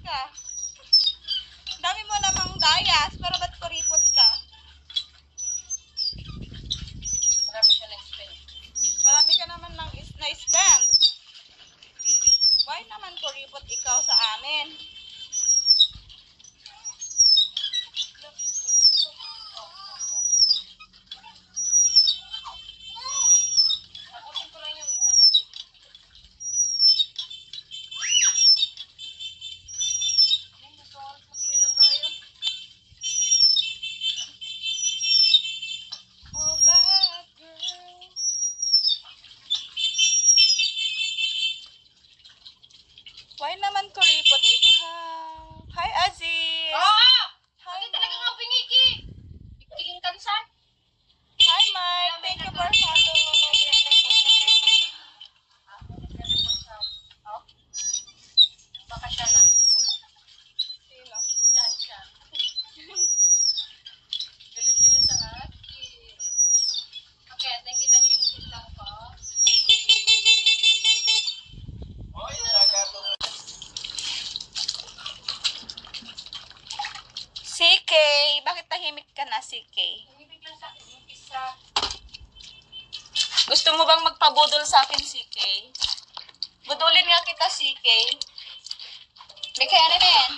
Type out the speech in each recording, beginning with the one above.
ka? Dami mo namang dayas, pero ba't kuripot ka? Marami ka na-spend. Marami ka naman na-spend. Why naman kuripot ikaw sa amin? Tapusin ko lang yung isa kasi. Ay, nasuot mo bilang gayon. Oh, bad girl. Why naman kuripot ikaw? Hi, Aziz! Oo! Hi, Hindi talaga ka piniki. Pikiling kansan. Hi, Mike! Thank you for following. Baka siya na. Sino? Yan siya. Galit sila sa akin. Okay, nakita niyo yung silang ko. CK! Bakit tahimik ka na, CK? Umibig lang sa akin yung isa. Gusto mo bang magpabudol sa akin, CK? Budulin nga kita, CK. May kaya rin yan.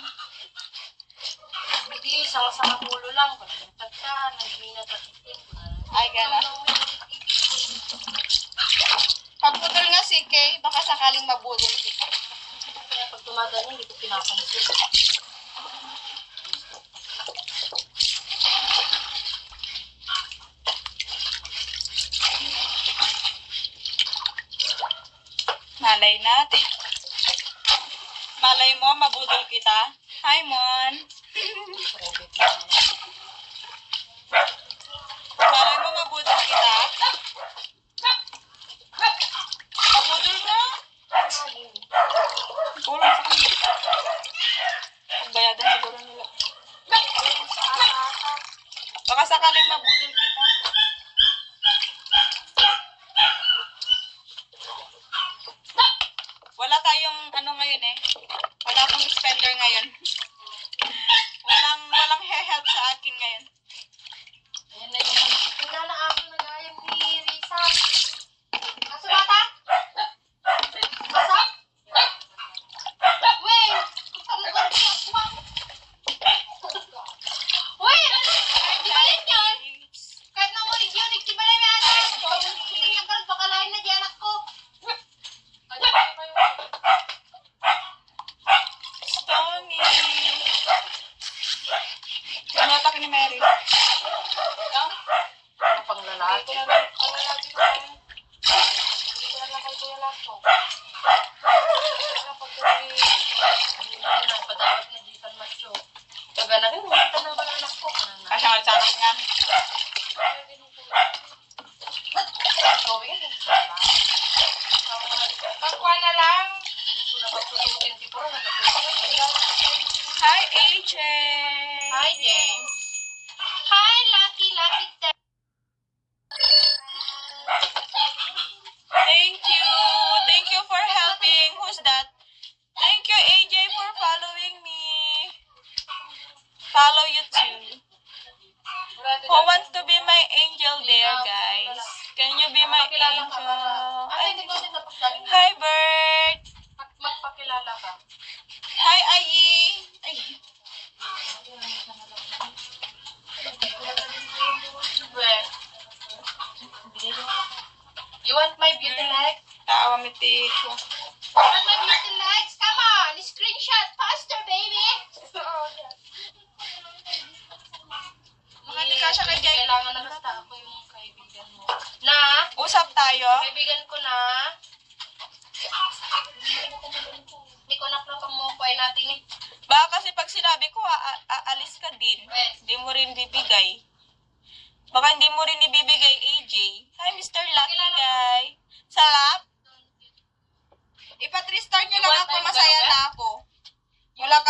Hindi, sama-sama ulo lang. Tagka, nagminat at itin. Ay, gano'n. Pabudol nga, CK. Baka sakaling mabudol kita. Kaya pag tumadaan hindi ko pinapansin. Malay natin. Malay mo, mabudol kita. Hi, Mon. Malay mo, mabudol kita. Mabudol mo? Kulang sa kanila. Pagbayadan siguro nila. Baka sakaling mabudol kita. Wala tayong ano ngayon eh. Wala akong spender ngayon. Walang help sa akin ngayon. Ayan na yung pinanaako na gaya ni Risa. Kaso bata? Kaso? Wait! Wait! Ibalit yun! Kahit na ulit yun, ikibalay na ate. Nagkaroon baka lain na di anak ko. Stony. Ano atak ni Mary? Ano pang lalaki? Ang lalaki ko yan. Hindi ko lang kay Kuya Lato. Kapag kami, hindi na padawat na Jitan Macho. Taga na rin, wala ng mga anak ko. Kasi nga sa akin nga. Pagkuha na lang. Hi, AJ. Hi, James. Hi, Lucky Ted. Thank you. Thank you for helping. Who's that? Thank you, AJ, for following me. Follow you too. Who wants to be my angel there, guys? Can you be my angel? Hi, Bert. Magpakilala ka. Hi, Ayi. Ay. You want my beauty legs? Tawa miti ko. Want my beauty legs? Come on! Screenshot faster, baby! Mga di ka siya kay Jay. Kailangan na basta ako yung kaibigan mo. Na? Usap tayo. Kaibigan ko na. Hindi ko nakita mo kuhay natin eh. Baka kasi pag sinabi ko, aalis ka din. Hindi mo rin bibigay. Baka hindi mo rin ibibigay, AJ. Hi, Mr. Lucky Guy. Sarap? Ipa-3-star niyo lang ako, masaya na ako. Wala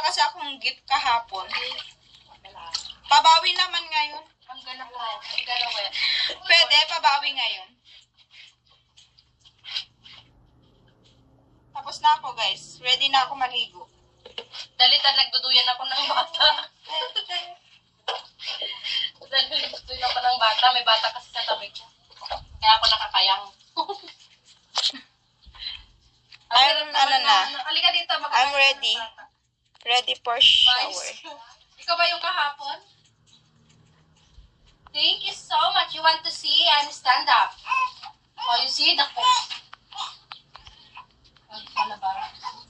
kasi akong gift kahapon. Pabawi naman ngayon. I'm gonna wet. Pwede, pabawi ngayon. Tapos na ako, guys. Ready na ako maligo. Dalitan, nagduduyan ako ng bata. Dahil nagduduyan ako ng bata. May bata kasi sa tabi ko. Kaya ako nakakayang. Halika dito. I'm ready. Ready for shower. Ikaw ba yung kahapon? Thank you so much. You want to see? I'm stand up. Oh, you see? Dako.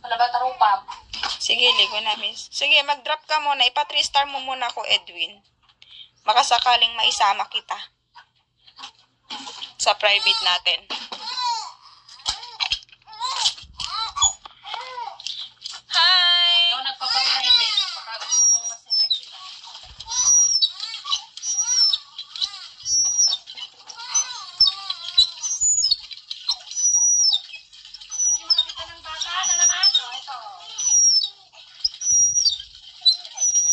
Palaba tarupap. Sige, ligo na, miss. Sige, mag-drop ka muna. Ipa-3 star mo muna ako, Edwin. Makasakaling maisama kita sa private natin. Hi! Ikaw nagpapaprivate. Baka gusto mong mas effective. Gusto niyo makakita ng bata na naman? O, ito.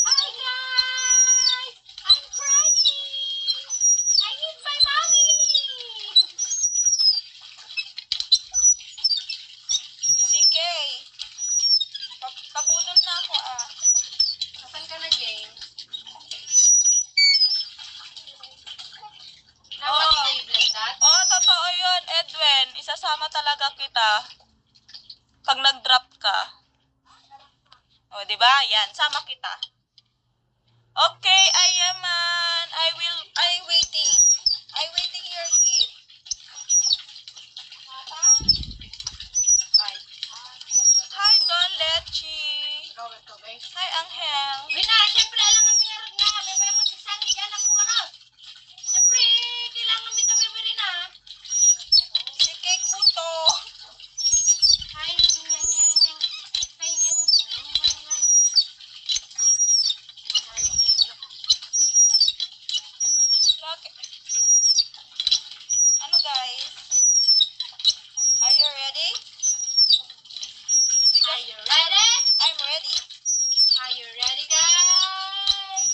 Hi, guys! I'm crying! I need my mommy! Si Kay. Pabudol na ako, ah. Nasaan ka na, James? Dapat save like that? Oh, totoo yun, Edwin. Isasama talaga kita pag nag-drop ka. Oh, di ba? Yan, sama kita. Okay, Ayaman. I'm waiting. I'm waiting your gift. Bye. Hi, Don Lechi. Ikaw, guys. Hi, Angel. Wina, syempre, alangan mo yung nga. May ba yung magsasangi dyan ako ka na? Syempre, kailangan may tabi mo rin ha. Si Kay Kuto. Hi, nyang, nyang, nyang. Hi, nyang, nyang, nyang, nyang. Look. Ano, guys? Are you ready? Are you ready? I'm ready. Are you ready, guys?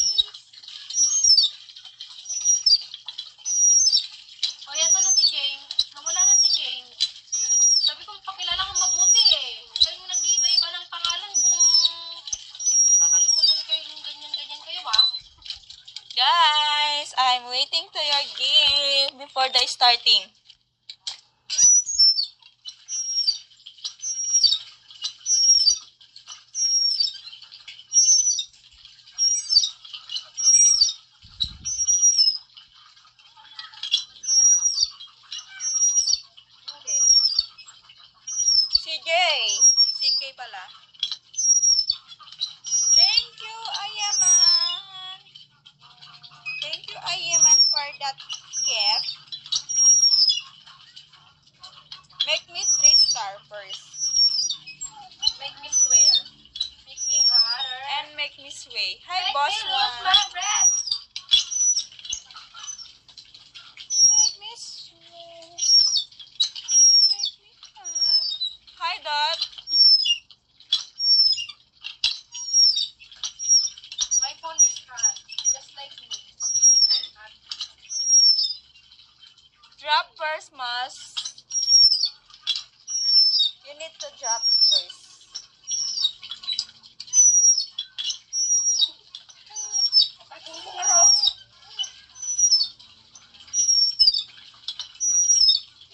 O, yata na si James. Nawala na si James. Sabi ko, pakilala kong mabuti eh. Huwag kayong nag-iiba-iba ng pangalan kung kakalimutan kayo yung ganyan-ganyan kayo, ha? Guys, I'm waiting to your gift before the starting. Okay. CJ. CK pala. Thank you, Ayaman. Thank you, Ayaman, for that gift. Make me 3 star first. Make me swear. Make me harder. And make me sway. Hi, Make boss me lose one. my breath. Make me sway. Make me hot. Hi, Dot. My phone is hot. Just like me. I'm hot. Drop first, Mas. You need to drop first.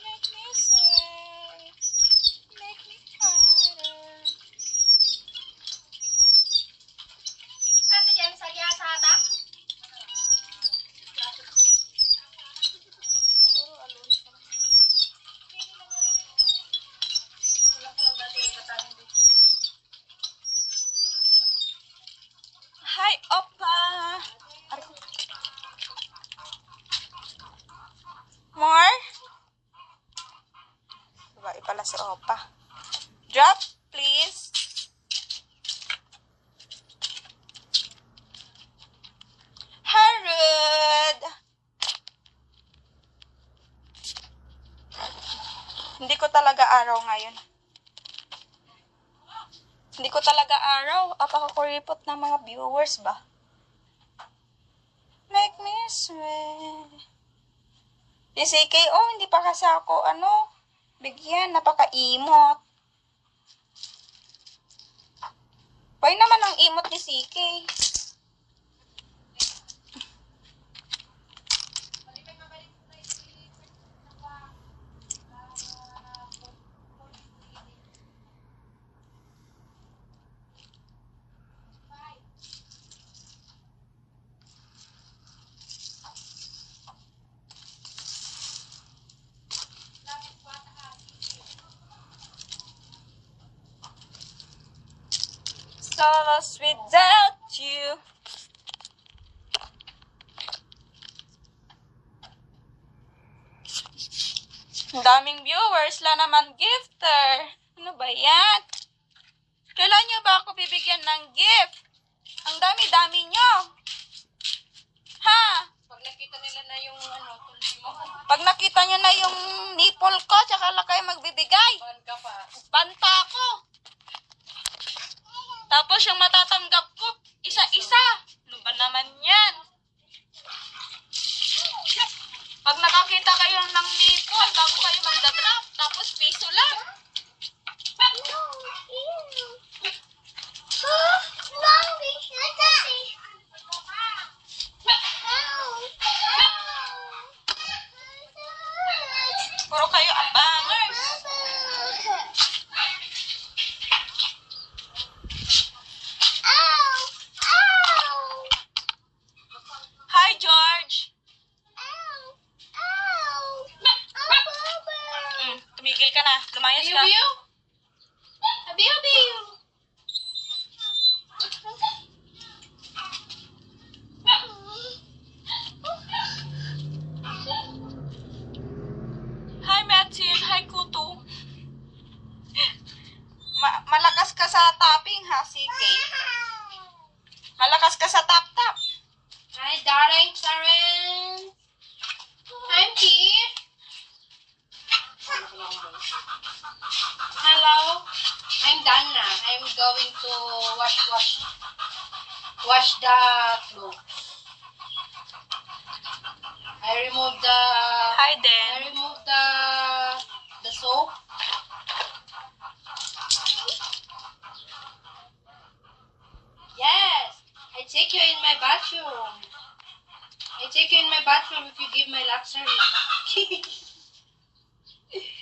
Make me sway. Make me harder. Ate James, lagi sa ata? Siguro alunis naman. Wala ko lang dati ikatanin dito. Hi, Oppa. Aray ko. More? Babae pala si Oppa. Drop, please. Harud. Hindi ko talaga araw ngayon. Hindi ko talaga araw. Apakakuripot ng mga viewers ba? Make me sway. Si CK, oh, hindi pa kasi ako, bigyan, napaka-imot. Why naman ang imot ni CK? So lost without you. Ang daming viewers, la naman gifter. Ano ba yan? Kailan nyo ba ako bibigyan ng gift? Ang dami-dami nyo. Ha? Pag nakita nila na yung tulsi mo, Pag nakita nyo na yung nipple ko, tsaka lang kayo magbibigay. ban ka pa. Banta ako. Tapos yung matatanggap ko, isa-isa. Ano ba naman yan? Pag nakakita kayo ng nipple, bago kayo magda-drop, tapos piso lang. Puro kayo abangers. Hi, George. Tumigil ka na. Lumayas ka. Biyo-biyo? Biyo-biyo? Hi, Matthew. Hi, Kuto. Malakas ka sa tapping, ha, CK? Malakas ka sa tap-tap. Hi, darling Karen. I'm here. Hello. I'm done na. I'm going to wash the clothes. I remove Hi, Dan. the soap. Yes, I take you in my bathroom. I take you in my bathroom if you give my luxury.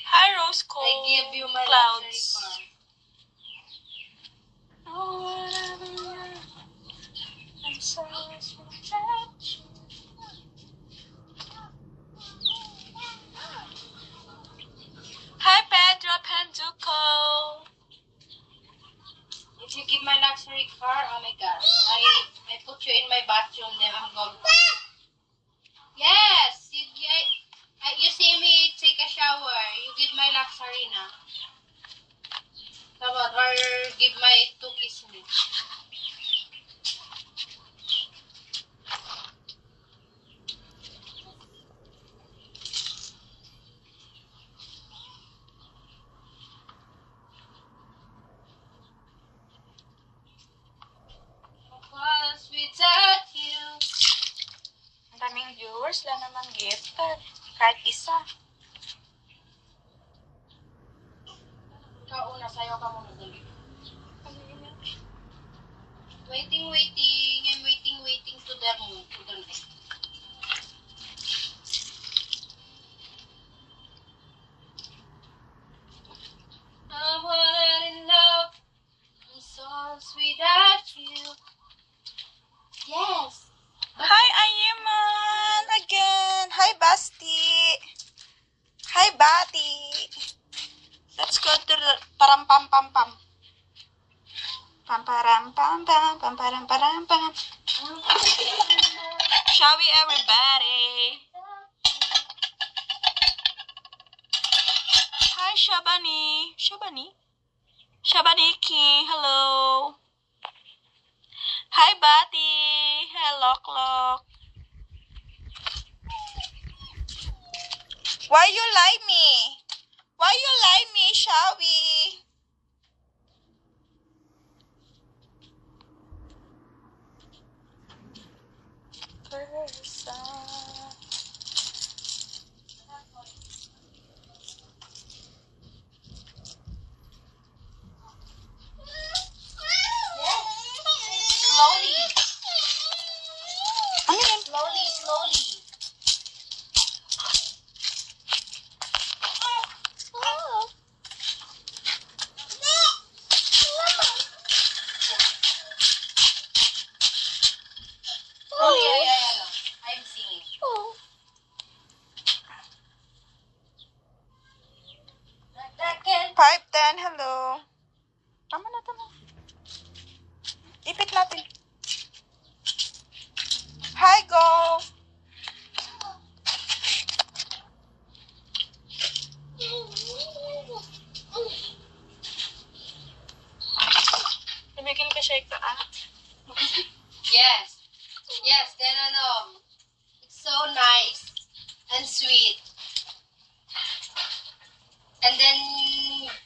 Hi, Rose Cole. I give you my Clouds. luxury car. Oh, whatever you- I'm so lost without you. Hi, Pedro Penduko. If you give my luxury car, oh my gosh, I put you in my bathroom, then I'm going. Yes, you see me take a shower. You give my luxury na. Come on, or give my to kiss me. Was without you. Ang daming viewers, lang naman gifted. Kahit isa. Ikaw una, sayo ka muna dali. Waiting. I'm waiting to the moon, to the night. I'm falling in love. I'm so without you. Yes. Hi, Ayaman! Again! Hi, Basti! Hi, Bati! Let's go to the param-pam-pam-pam. Pam-param-pam-pam, pam-param-param-pam. Shall we, everybody? Hi, Shabani. Shabaniki, hello. Hi, Bati. Hello, Clock. Why you lie me? Why you lie me, Shawi? 510, hello. Tama na, tama. Ipit natin. Hi, go. Tumigil ka, shake ka, ah. Yes. Yes, then it's so nice and sweet. And then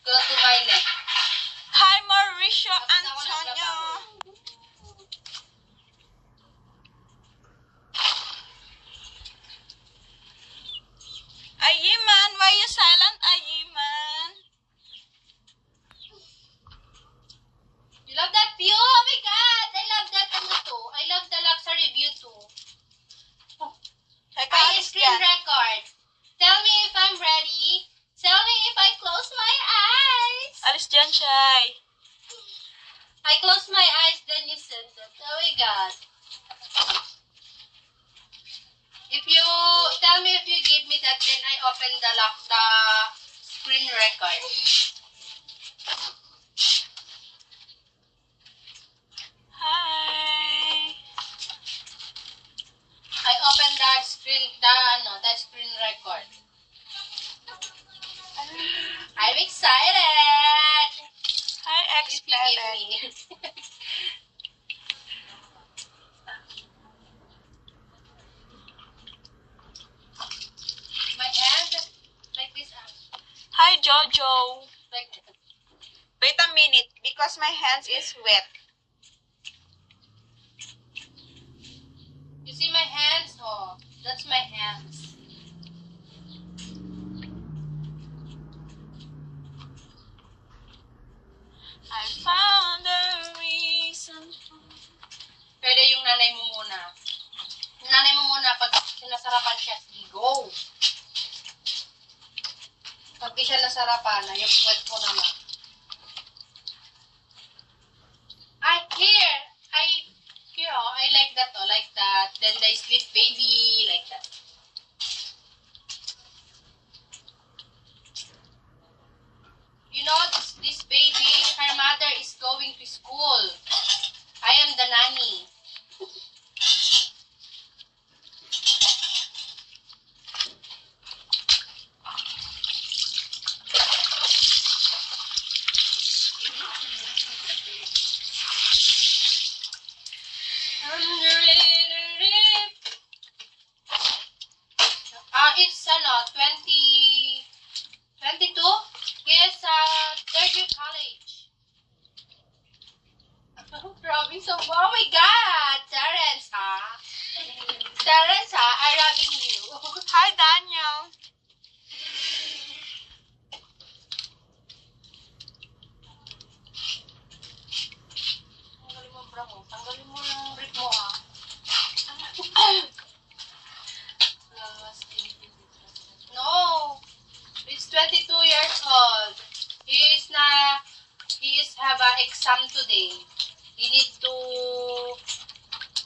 go to Violet. Hi, Mauricio Tapos ako Antonio. Ayiman, why you silent, Ayiman? You love that view? Oh my god! I love that too. I love the luxury view too. Teka, I alis screen yan. record. Tell me if I'm ready. Tell me if I close my eyes. Alis dyan, Shay. I close my eyes, then you send it. Oh my god. If you tell me if you give me that, then I open the screen record. Hi. I open the screen record. I'm excited. Hi, If you give Expelet. me. My hand like this. Hi, Jojo. Like Wait a minute, because my hands is wet. you see my hands? Oh, that's my hands. I found a reason. Pwede yung nanay mo muna. Yung nanay mo muna, pag sinasarapan siya, sige, go. Pag di siya nasarapan, yung puwet mo naman. Here, I like that, like that. Then they sleep baby, like that. You know, this baby, her mother is going to school. I am the nanny. It's 22? Yes, third year college. Province of, oh my god, Terence, Terence, I loving you. Hi, Daniel. Tanggalin mo ang bra mo. Tanggalin mo yung brick mo, No, it's 22 years old. He is have an exam today. He need to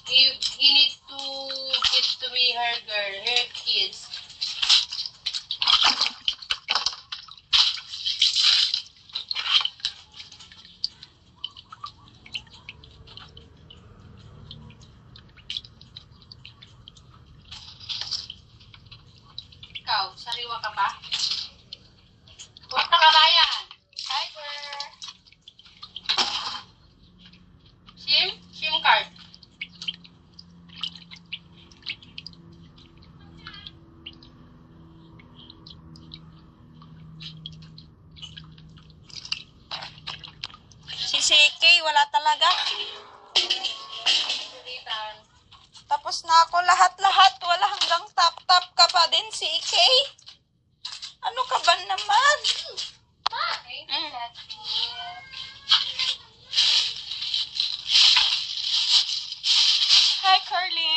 give to me her kids. Ikaw, sariwa ka ba? Huwag ka kabayan. Hi, girl. SIM card. Si CK, wala talaga. Sulitan. Tapos na ako lahat-lahat. Wala hanggang top-top ka pa din, CK. Ano ka ba naman? Thank you, Daddy. Hi, Curly.